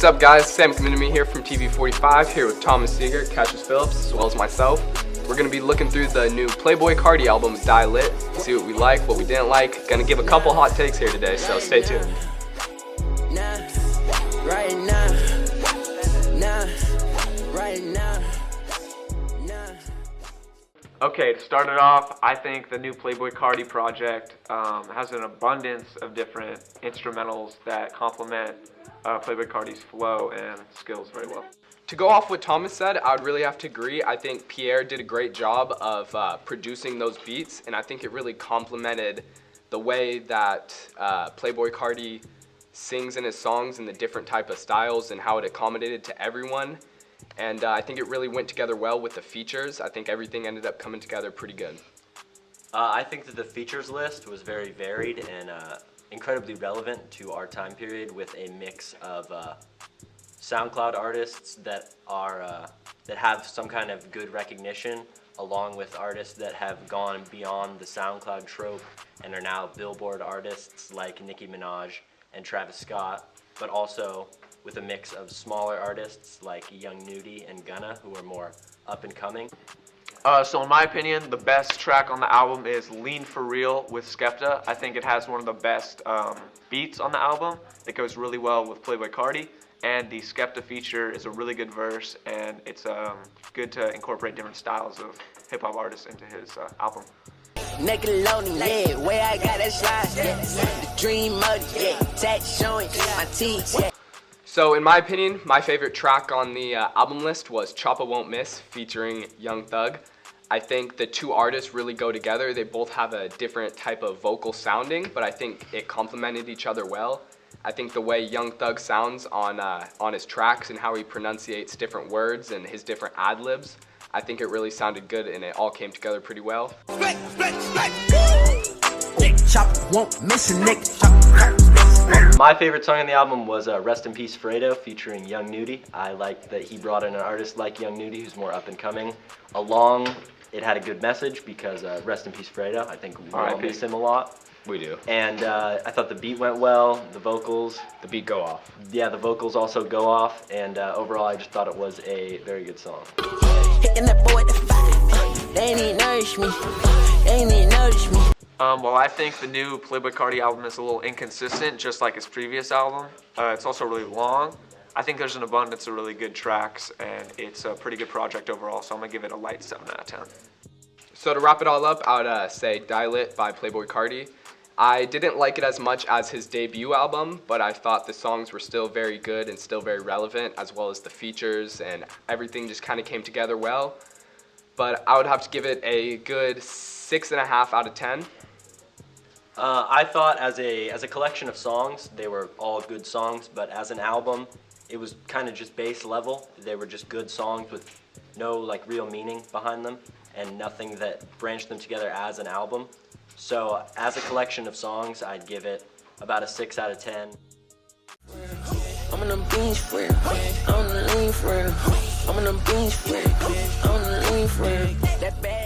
up, guys? Sam Community here from TV45, here with Thomas Seegert, Cassius Phillips, as well as myself. We're going to be looking through the new Playboy Carti album, Die Lit, see what we like, what we didn't like. Going to give a couple hot takes here today, so stay tuned. Okay, to start it off, I think the new Playboy Carti project has an abundance of different instrumentals that complement Playboy Carti's flow and skills very well. To go off what Thomas said, I would really have to agree. I think Pierre did a great job of producing those beats, and I think it really complemented the way that Playboy Carti sings in his songs and the different type of styles and how it accommodated to everyone. And I think it really went together well with the features. I think everything ended up coming together pretty good. I think that the features list was very varied and incredibly relevant to our time period, with a mix of SoundCloud artists that have some kind of good recognition, along with artists that have gone beyond the SoundCloud trope and are now Billboard artists like Nicki Minaj and Travis Scott, but also with a mix of smaller artists like Young Nudie and Gunna, who are more up and coming. So in my opinion, the best track on the album is Lean For Real with Skepta. I think it has one of the best beats on the album. It goes really well with Playboy Carti, and the Skepta feature is a really good verse, and it's good to incorporate different styles of hip-hop artists into his album. Nickelodeon, yeah, where I got that slide, yeah. The dream mode, yeah, tat showing my teeth, yeah. So in my opinion, my favorite track on the album list was Choppa Won't Miss featuring Young Thug. I think the two artists really go together. They both have a different type of vocal sounding, but I think it complemented each other well. I think the way Young Thug sounds on his tracks and how he pronunciates different words and his different ad-libs, I think it really sounded good and it all came together pretty well. My favorite song on the album was Rest in Peace Fredo featuring Young Nudie. I liked that he brought in an artist like Young Nudie, who's more up and coming. It had a good message because Rest in Peace Fredo, I think we all miss him a lot. We do. And I thought the beat went well, the vocals. The beat go off. Yeah, the vocals also go off, and overall I just thought it was a very good song. Hitting that boy at the fight, they ain't even nourish me, they ain't even nourish me. Well, I think the new Playboy Carti album is a little inconsistent, just like his previous album. It's also really long. I think there's an abundance of really good tracks, and it's a pretty good project overall, so I'm going to give it a light 7 out of 10. So to wrap it all up, I would say Die Lit by Playboy Carti. I didn't like it as much as his debut album, but I thought the songs were still very good and still very relevant, as well as the features, and everything just kind of came together well. But I would have to give it a good 6.5 out of 10. I thought as a collection of songs, they were all good songs, but as an album, it was kind of just base level. They were just good songs with no like real meaning behind them and nothing that branched them together as an album. So as a collection of songs, I'd give it about a 6 out of 10. I'm on them beans for real, I'm on the lean for real, I'm on them beans for real, I'm on the lean for real. That bad